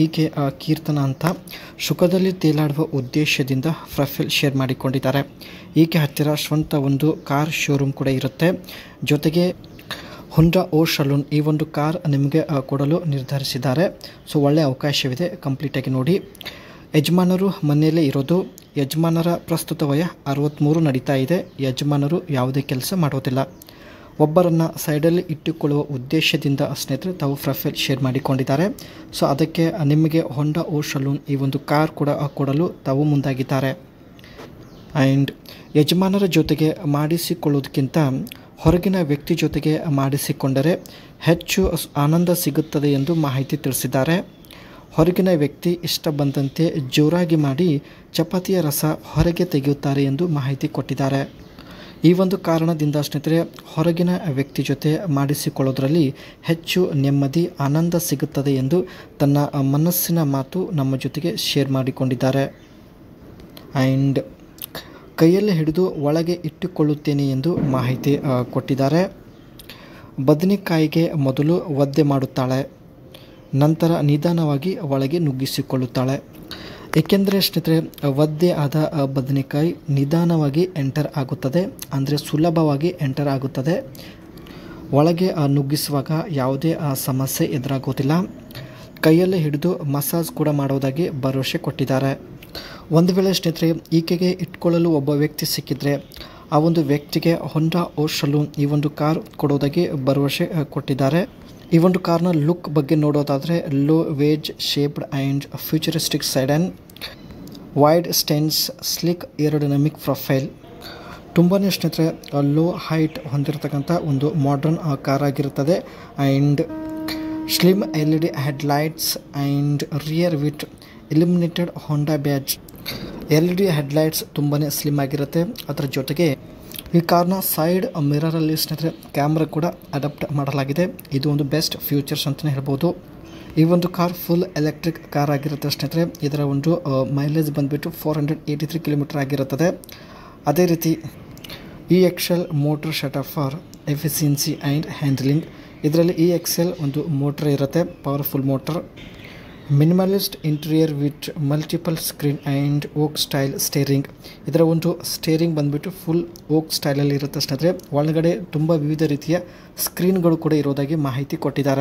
ಈಕೆ ಕೀರ್ತನ ಅಂತ ಸುಖದಲ್ಲಿ ತೇಲಾಡುವ ಉದ್ದೇಶದಿಂದ ಪ್ರೊಫೈಲ್ ಶೇರ್ ಮಾಡಿಕೊಂಡಿದ್ದಾರೆ. ಈಕೆ ಹತ್ತಿರ ಸ್ವಂತ ಒಂದು ಕಾರ್ ಶೋರೂಮ್ ಕೂಡ ಇರುತ್ತೆ. ಜೊತೆಗೆ ಹುಂಡಾ ಓ ಸಲೂನ್ ಈ ಒಂದು ಕಾರ್ ನಿಮಗೆ ಕೊಡಲು ನಿರ್ಧರಿಸಿದ್ದಾರೆ. ಸೊ ಒಳ್ಳೆಯ ಅವಕಾಶವಿದೆ, ಕಂಪ್ಲೀಟಾಗಿ ನೋಡಿ. ಯಜಮಾನರು ಮನೆಯಲ್ಲೇ ಇರೋದು. ಯಜಮಾನರ ಪ್ರಸ್ತುತ ವಯ 63 ನಡೀತಾ ಇದೆ. ಯಜಮಾನರು ಯಾವುದೇ ಕೆಲಸ ಮಾಡೋದಿಲ್ಲ. ಒಬ್ಬರನ್ನು ಸೈಡಲ್ಲಿ ಇಟ್ಟುಕೊಳ್ಳುವ ಉದ್ದೇಶದಿಂದ ಸ್ನೇಹಿತರೆ ತಾವು ಪ್ರೊಫೈಲ್ ಶೇರ್ ಮಾಡಿಕೊಂಡಿದ್ದಾರೆ. ಸೊ ಅದಕ್ಕೆ ನಿಮಗೆ ಹೊಂಡಾ ಓ ಸಲೂನ್ ಈ ಒಂದು ಕಾರ್ ಕೂಡ ಕೊಡಲು ತಾವು ಮುಂದಾಗಿದ್ದಾರೆ. ಆ್ಯಂಡ್ ಯಜಮಾನರ ಜೊತೆಗೆ ಮಾಡಿಸಿಕೊಳ್ಳೋದಕ್ಕಿಂತ ಹೊರಗಿನ ವ್ಯಕ್ತಿ ಜೊತೆಗೆ ಮಾಡಿಸಿಕೊಂಡರೆ ಹೆಚ್ಚು ಆನಂದ ಸಿಗುತ್ತದೆ ಎಂದು ಮಾಹಿತಿ ತಿಳಿಸಿದ್ದಾರೆ. ಹೊರಗಿನ ವ್ಯಕ್ತಿ ಇಷ್ಟ ಬಂದಂತೆ ಜೋರಾಗಿ ಮಾಡಿ ಚಪಾತಿಯ ರಸ ಹೊರಗೆ ತೆಗೆಯುತ್ತಾರೆ ಎಂದು ಮಾಹಿತಿ ಕೊಟ್ಟಿದ್ದಾರೆ. ಈ ಒಂದು ಕಾರಣದಿಂದ ಸ್ನೇಹಿತರೆ ಹೊರಗಿನ ವ್ಯಕ್ತಿ ಜೊತೆ ಮಾಡಿಸಿಕೊಳ್ಳೋದ್ರಲ್ಲಿ ಹೆಚ್ಚು ನೆಮ್ಮದಿ ಆನಂದ ಸಿಗುತ್ತದೆ ಎಂದು ತನ್ನ ಮನಸ್ಸಿನ ಮಾತು ನಮ್ಮ ಜೊತೆಗೆ ಶೇರ್ ಮಾಡಿಕೊಂಡಿದ್ದಾರೆ. ಆ್ಯಂಡ್ ಕೈಯಲ್ಲಿ ಹಿಡಿದು ಒಳಗೆ ಇಟ್ಟುಕೊಳ್ಳುತ್ತೇನೆ ಎಂದು ಮಾಹಿತಿ ಕೊಟ್ಟಿದ್ದಾರೆ. ಬದನೆಕಾಯಿಗೆ ಮೊದಲು ಒದ್ದೆ ಮಾಡುತ್ತಾಳೆ, ನಂತರ ನಿಧಾನವಾಗಿ ಒಳಗೆ ನುಗ್ಗಿಸಿಕೊಳ್ಳುತ್ತಾಳೆ. ಏಕೆಂದರೆ ಸ್ನೇಹಿತರೆ ಒದ್ದೆ ಆದ ಬದನೆಕಾಯಿ ನಿಧಾನವಾಗಿ ಎಂಟರ್ ಆಗುತ್ತದೆ, ಅಂದರೆ ಸುಲಭವಾಗಿ ಎಂಟರ್ ಆಗುತ್ತದೆ. ಒಳಗೆ ನುಗ್ಗಿಸುವಾಗ ಯಾವುದೇ ಸಮಸ್ಯೆ ಎದುರಾಗೋದಿಲ್ಲ. ಕೈಯಲ್ಲಿ ಹಿಡಿದು ಮಸಾಜ್ ಕೂಡ ಮಾಡೋದಾಗಿ ಭರವಸೆ ಕೊಟ್ಟಿದ್ದಾರೆ. ಒಂದು ವೇಳೆ ಸ್ನೇಹಿತರೆ ಈಕೆಗೆ ಇಟ್ಕೊಳ್ಳಲು ಒಬ್ಬ ವ್ಯಕ್ತಿ ಸಿಕ್ಕಿದ್ರೆ ಆ ಒಂದು ವ್ಯಕ್ತಿಗೆ ಹೊಂಡಾ ಓ ಸಲೂನ್ ಈ ಒಂದು ಕಾರ್ ಕೊಡೋದಾಗಿ ಭರವಸೆ ಕೊಟ್ಟಿದ್ದಾರೆ. ಈ ಒಂದು ಕಾರ್ನ ಲುಕ್ ಬಗ್ಗೆ ನೋಡೋದಾದರೆ low wedge shaped and futuristic sedan wide stance sleek aerodynamic profile. ತುಂಬಾ ಸ್ನೇಹಿತರೆ ಲೋ ಹೈಟ್ ಹೊಂದಿರತಕ್ಕಂಥ ಒಂದು ಮಾಡರ್ನ್ ಕಾರ್ ಆಗಿರುತ್ತದೆ. And slim LED headlights and rear with illuminated Honda badge. LED headlights ತುಂಬಾ ಸ್ಲಿಮ್ ಆಗಿರುತ್ತೆ. ಅದರ ಜೊತೆಗೆ ಈ ಕಾರ್ನ ಸೈಡ್ ಮಿರರಲ್ಲಿ ಸ್ನೇಹಿತರೆ ಕ್ಯಾಮ್ರಾ ಕೂಡ ಅಡಾಪ್ಟ್ ಮಾಡಲಾಗಿದೆ. ಇದು ಒಂದು ಬೆಸ್ಟ್ ಫ್ಯೂಚರ್ಸ್ ಅಂತಲೇ ಹೇಳ್ಬೋದು. ಈ ಒಂದು ಕಾರ್ ಫುಲ್ ಎಲೆಕ್ಟ್ರಿಕ್ ಕಾರ್ ಆಗಿರುತ್ತೆ ಸ್ನೇಹಿತರೆ. ಇದರ ಒಂದು ಮೈಲೇಜ್ ಬಂದುಬಿಟ್ಟು 483 ಕಿಲೋಮೀಟರ್ ಆಗಿರುತ್ತದೆ. ಅದೇ ರೀತಿ EXL motor setup for efficiency and handling. ಇದರಲ್ಲಿ EXL ಒಂದು ಮೋಟರ್ ಇರುತ್ತೆ, powerful motor. Minimalist interior with multiple screen and yoke style steering. ಇದರ ಒಂದು ಸ್ಟೇರಿಂಗ್ ಬಂದುಬಿಟ್ಟು ಫುಲ್ ಓಕ್ ಸ್ಟೈಲಲ್ಲಿ ಇರುತ್ತೆ ಸ್ನೇಹಿತರೆ. ಒಳಗಡೆ ತುಂಬ ವಿವಿಧ ರೀತಿಯ ಸ್ಕ್ರೀನ್ಗಳು ಕೂಡ ಇರೋದಾಗಿ ಮಾಹಿತಿ ಕೊಟ್ಟಿದ್ದಾರೆ.